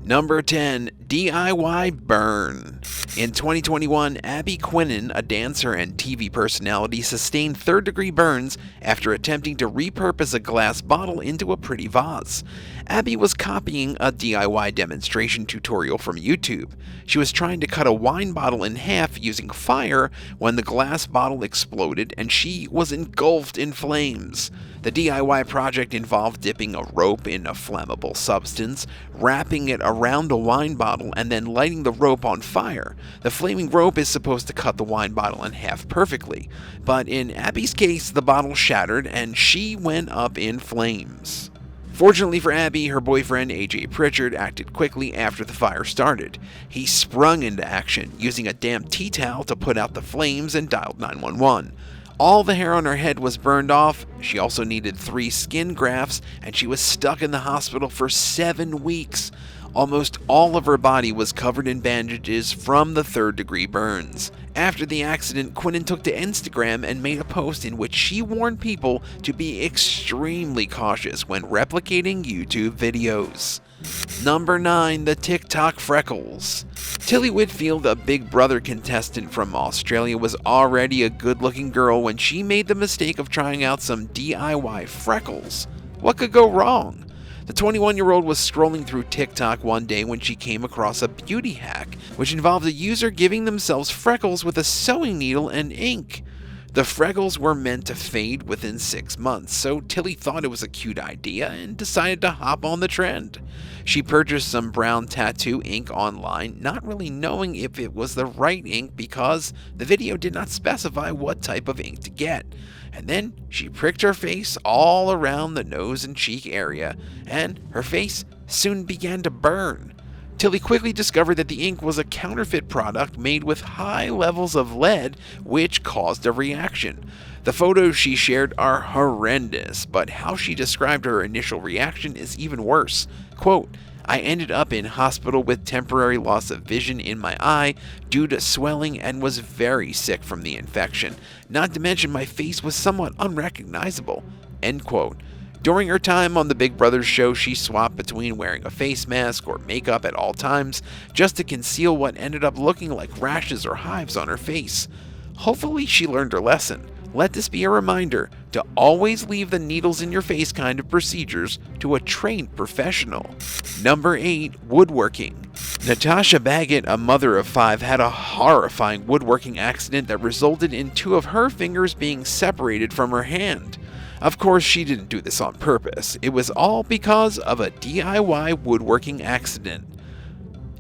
Number 10. DIY burn. In 2021, Abby Quinnen, a dancer and TV personality, sustained third-degree burns after attempting to repurpose a glass bottle into a pretty vase. Abby was copying a DIY demonstration tutorial from YouTube. She was trying to cut a wine bottle in half using fire when the glass bottle exploded and she was engulfed in flames. The DIY project involved dipping a rope in a flammable substance, wrapping it around the wine bottle, and then lighting the rope on fire. The flaming rope is supposed to cut the wine bottle in half perfectly, but in Abby's case, the bottle shattered and she went up in flames. Fortunately for Abby, her boyfriend, AJ Pritchard, acted quickly after the fire started. He sprung into action, using a damp tea towel to put out the flames, and dialed 911. All the hair on her head was burned off. She also needed 3 skin grafts, and she was stuck in the hospital for 7 weeks. Almost all of her body was covered in bandages from the third-degree burns. After the accident, Quinnen took to Instagram and made a post in which she warned people to be extremely cautious when replicating YouTube videos. Number 9. The TikTok Freckles. Tilly Whitfield, a Big Brother contestant from Australia, was already a good-looking girl when she made the mistake of trying out some DIY freckles. What could go wrong? The 21-year-old was scrolling through TikTok one day when she came across a beauty hack, which involved a user giving themselves freckles with a sewing needle and ink. The freckles were meant to fade within 6 months, so Tilly thought it was a cute idea and decided to hop on the trend. She purchased some brown tattoo ink online, not really knowing if it was the right ink because the video did not specify what type of ink to get. And then she pricked her face all around the nose and cheek area, and her face soon began to burn. Tilly quickly discovered that the ink was a counterfeit product made with high levels of lead, which caused a reaction. The photos she shared are horrendous, but how she described her initial reaction is even worse. Quote, "I ended up in hospital with temporary loss of vision in my eye due to swelling and was very sick from the infection. Not to mention my face was somewhat unrecognizable." End quote. During her time on the Big Brother show, she swapped between wearing a face mask or makeup at all times just to conceal what ended up looking like rashes or hives on her face. Hopefully she learned her lesson. Let this be a reminder to always leave the needles in your face kind of procedures to a trained professional. Number 8. Woodworking. Natasha Baggett, a mother of 5, had a horrifying woodworking accident that resulted in 2 of her fingers being separated from her hand. Of course, she didn't do this on purpose. It was all because of a DIY woodworking accident.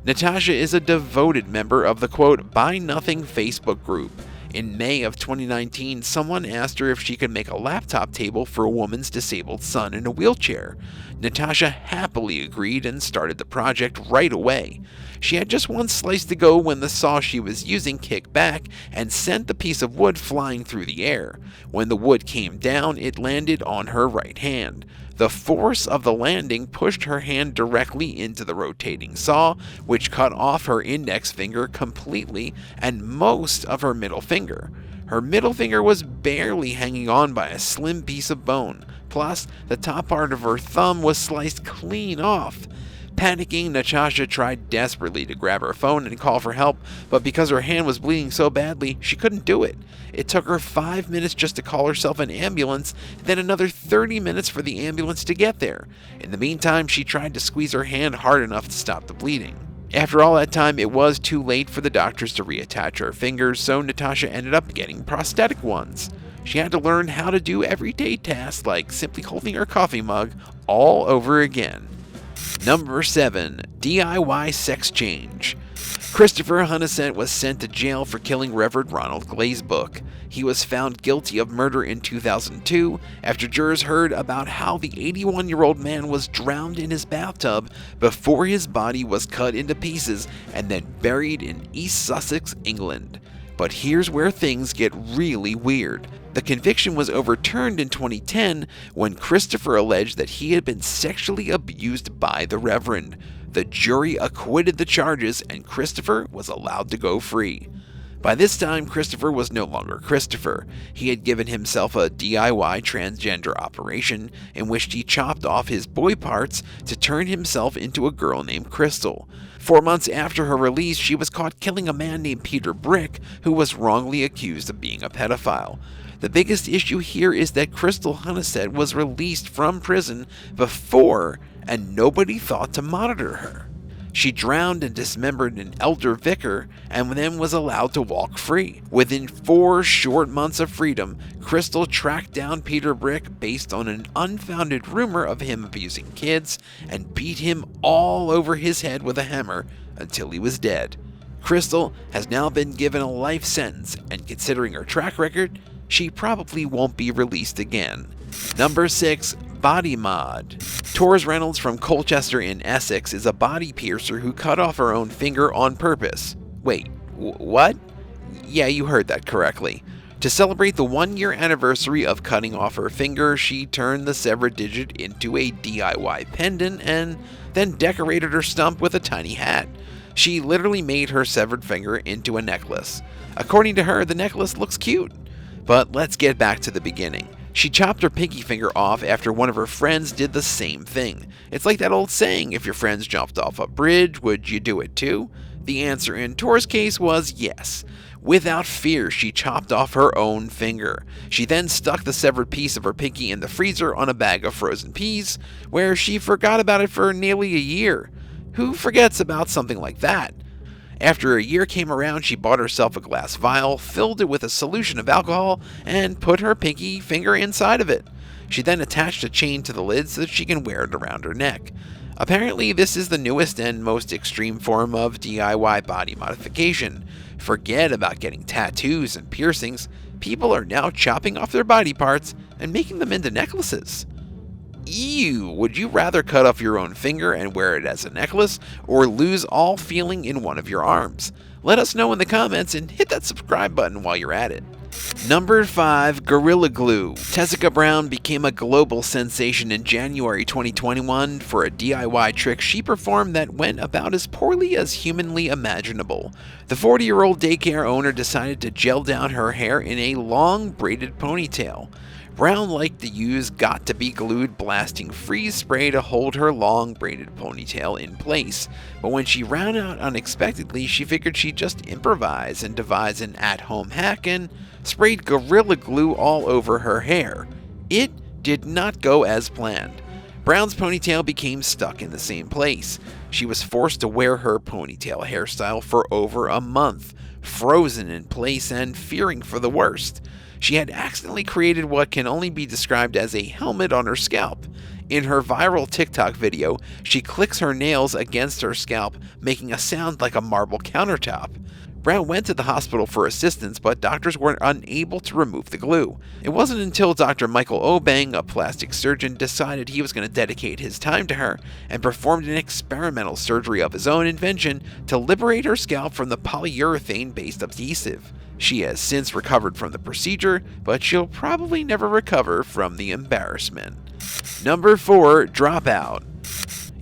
Natasha is a devoted member of the quote, Buy Nothing Facebook group. In May of 2019, someone asked her if she could make a laptop table for a woman's disabled son in a wheelchair. Natasha happily agreed and started the project right away. She had just one slice to go when the saw she was using kicked back and sent the piece of wood flying through the air. When the wood came down, it landed on her right hand. The force of the landing pushed her hand directly into the rotating saw, which cut off her index finger completely and most of her middle finger. Her middle finger was barely hanging on by a slim piece of bone. Plus, the top part of her thumb was sliced clean off. Panicking, Natasha tried desperately to grab her phone and call for help, but because her hand was bleeding so badly, she couldn't do it. It took her 5 minutes just to call herself an ambulance, then another 30 minutes for the ambulance to get there. In the meantime, she tried to squeeze her hand hard enough to stop the bleeding. After all that time, it was too late for the doctors to reattach her fingers, so Natasha ended up getting prosthetic ones. She had to learn how to do everyday tasks like simply holding her coffee mug all over again. Number 7. DIY sex change. Christopher Hunnessent was sent to jail for killing Reverend Ronald Glazebook. He was found guilty of murder in 2002 after jurors heard about how the 81-year-old man was drowned in his bathtub before his body was cut into pieces and then buried in East Sussex, England. But here's where things get really weird. The conviction was overturned in 2010 when Christopher alleged that he had been sexually abused by the Reverend. The jury acquitted the charges and Christopher was allowed to go free. By this time, Christopher was no longer Christopher. He had given himself a DIY transgender operation in which he chopped off his boy parts to turn himself into a girl named Crystal. 4 months after her release, she was caught killing a man named Peter Brick, who was wrongly accused of being a pedophile. The biggest issue here is that Crystal Hunnestead was released from prison before, and nobody thought to monitor her. She drowned and dismembered an elder vicar and then was allowed to walk free. Within 4 short months of freedom, Crystal tracked down Peter Brick based on an unfounded rumor of him abusing kids and beat him all over his head with a hammer until he was dead. Crystal has now been given a life sentence, and considering her track record, she probably won't be released again. Number 6. Body Mod. Tors Reynolds from Colchester in Essex is a body piercer who cut off her own finger on purpose. Wait, what? Yeah, you heard that correctly. To celebrate the 1-year anniversary of cutting off her finger, she turned the severed digit into a DIY pendant and then decorated her stump with a tiny hat. She literally made her severed finger into a necklace. According to her, the necklace looks cute. But let's get back to the beginning. She chopped her pinky finger off after one of her friends did the same thing. It's like that old saying, if your friends jumped off a bridge, would you do it too? The answer in Tor's case was yes. Without fear, she chopped off her own finger. She then stuck the severed piece of her pinky in the freezer on a bag of frozen peas, where she forgot about it for nearly a year. Who forgets about something like that? After a year came around, she bought herself a glass vial, filled it with a solution of alcohol, and put her pinky finger inside of it. She then attached a chain to the lid so that she can wear it around her neck. Apparently, this is the newest and most extreme form of DIY body modification. Forget about getting tattoos and piercings. People are now chopping off their body parts and making them into necklaces. Ew, would you rather cut off your own finger and wear it as a necklace, or lose all feeling in one of your arms? Let us know in the comments and hit that subscribe button while you're at it. Number 5. Gorilla Glue. Tessica Brown became a global sensation in January 2021 for a DIY trick she performed that went about as poorly as humanly imaginable. The 40-year-old daycare owner decided to gel down her hair in a long braided ponytail. Brown liked to use Got to Be Glued blasting freeze spray to hold her long braided ponytail in place, but when she ran out unexpectedly, she figured she'd just improvise and devise an at-home hack and sprayed Gorilla Glue all over her hair. It did not go as planned. Brown's ponytail became stuck in the same place. She was forced to wear her ponytail hairstyle for over a month, frozen in place and fearing for the worst. She had accidentally created what can only be described as a helmet on her scalp. In her viral TikTok video, she clicks her nails against her scalp, making a sound like a marble countertop. Brown went to the hospital for assistance, but doctors were unable to remove the glue. It wasn't until Dr. Michael Obang, a plastic surgeon, decided he was going to dedicate his time to her and performed an experimental surgery of his own invention to liberate her scalp from the polyurethane-based adhesive. She has since recovered from the procedure, but she'll probably never recover from the embarrassment. Number 4. Dropout.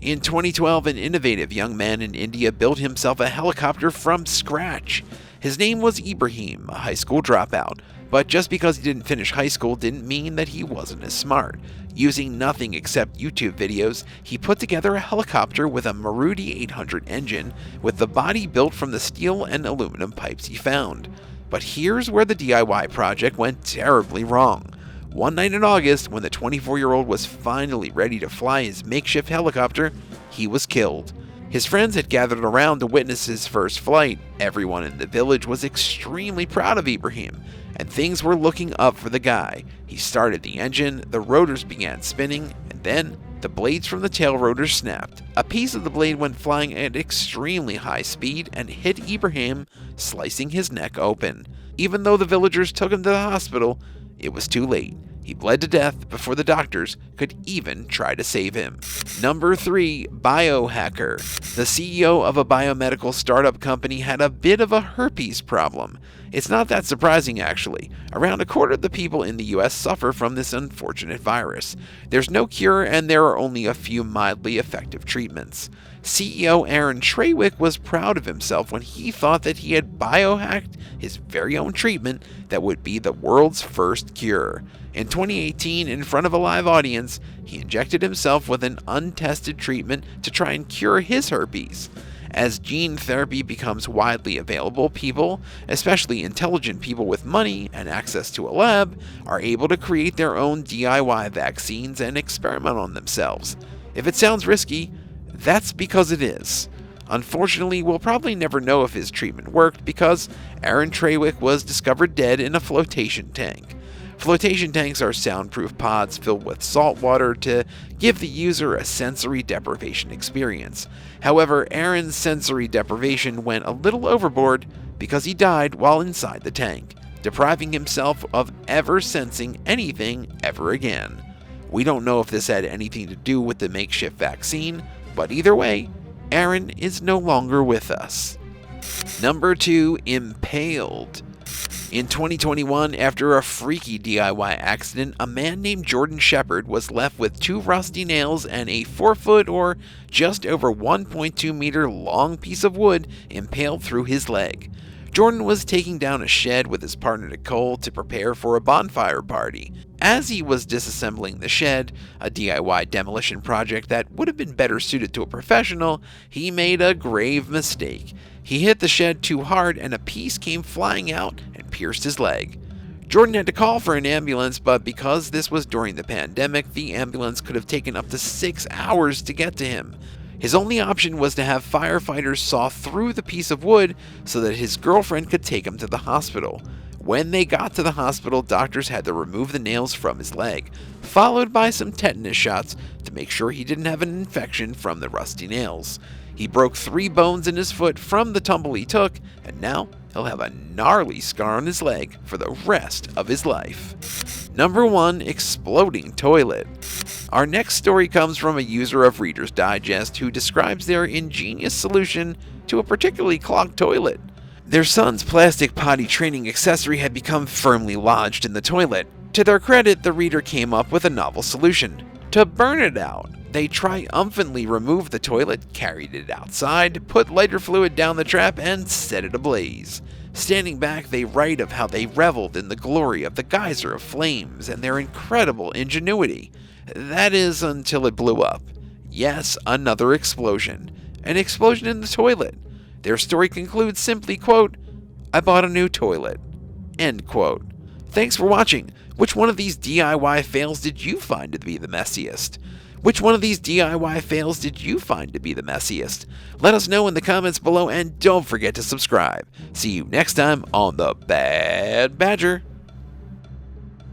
In 2012, an innovative young man in India built himself a helicopter from scratch. His name was Ibrahim, a high school dropout, but just because he didn't finish high school didn't mean that he wasn't as smart. Using nothing except YouTube videos, he put together a helicopter with a Maruti 800 engine, with the body built from the steel and aluminum pipes he found. But here's where the DIY project went terribly wrong. One night in August, when the 24-year-old was finally ready to fly his makeshift helicopter, he was killed. His friends had gathered around to witness his first flight. Everyone in the village was extremely proud of Ibrahim, and things were looking up for the guy. He started the engine, the rotors began spinning, and then the blades from the tail rotors snapped. A piece of the blade went flying at extremely high speed and hit Ibrahim, slicing his neck open. Even though the villagers took him to the hospital, it was too late. He bled to death before the doctors could even try to save him. Number 3. BIOHACKER. The CEO of a biomedical startup company had a bit of a herpes problem. It's not that surprising, actually. Around a quarter of the people in the US suffer from this unfortunate virus. There's no cure, and there are only a few mildly effective treatments. CEO Aaron Trawick was proud of himself when he thought that he had biohacked his very own treatment that would be the world's first cure. In 2018, in front of a live audience, he injected himself with an untested treatment to try and cure his herpes. As gene therapy becomes widely available, people, especially intelligent people with money and access to a lab, are able to create their own DIY vaccines and experiment on themselves. If it sounds risky, that's because it is. Unfortunately, we'll probably never know if his treatment worked because Aaron Trawick was discovered dead in a flotation tank. Flotation tanks are soundproof pods filled with salt water to give the user a sensory deprivation experience. However, Aaron's sensory deprivation went a little overboard because he died while inside the tank, depriving himself of ever sensing anything ever again. We don't know if this had anything to do with the makeshift vaccine, but either way, Aaron is no longer with us. Number 2, Impaled. In 2021, after a freaky DIY accident, a man named Jordan Shepard was left with 2 rusty nails and a 4-foot or just over 1.2 meter long piece of wood impaled through his leg. Jordan was taking down a shed with his partner Nicole to prepare for a bonfire party. As he was disassembling the shed, a DIY demolition project that would have been better suited to a professional, he made a grave mistake. He hit the shed too hard and a piece came flying out and pierced his leg. Jordan had to call for an ambulance, but because this was during the pandemic, the ambulance could have taken up to 6 hours to get to him. His only option was to have firefighters saw through the piece of wood so that his girlfriend could take him to the hospital. When they got to the hospital, doctors had to remove the nails from his leg, followed by some tetanus shots to make sure he didn't have an infection from the rusty nails. He broke 3 bones in his foot from the tumble he took, and now he'll have a gnarly scar on his leg for the rest of his life. Number 1, Exploding Toilet. Our next story comes from a user of Reader's Digest who describes their ingenious solution to a particularly clogged toilet. Their son's plastic potty training accessory had become firmly lodged in the toilet. To their credit, the reader came up with a novel solution: to burn it out. They triumphantly removed the toilet, carried it outside, put lighter fluid down the trap, and set it ablaze. Standing back, they write of how they reveled in the glory of the geyser of flames and their incredible ingenuity. That is, until it blew up. Yes, another explosion. An explosion in the toilet. Their story concludes simply, quote, "I bought a new toilet." End quote. Thanks for watching. Which one of these DIY fails did you find to be the messiest? Which one of these DIY fails did you find to be the messiest? Let us know in the comments below, and don't forget to subscribe. See you next time on The Bad Badger.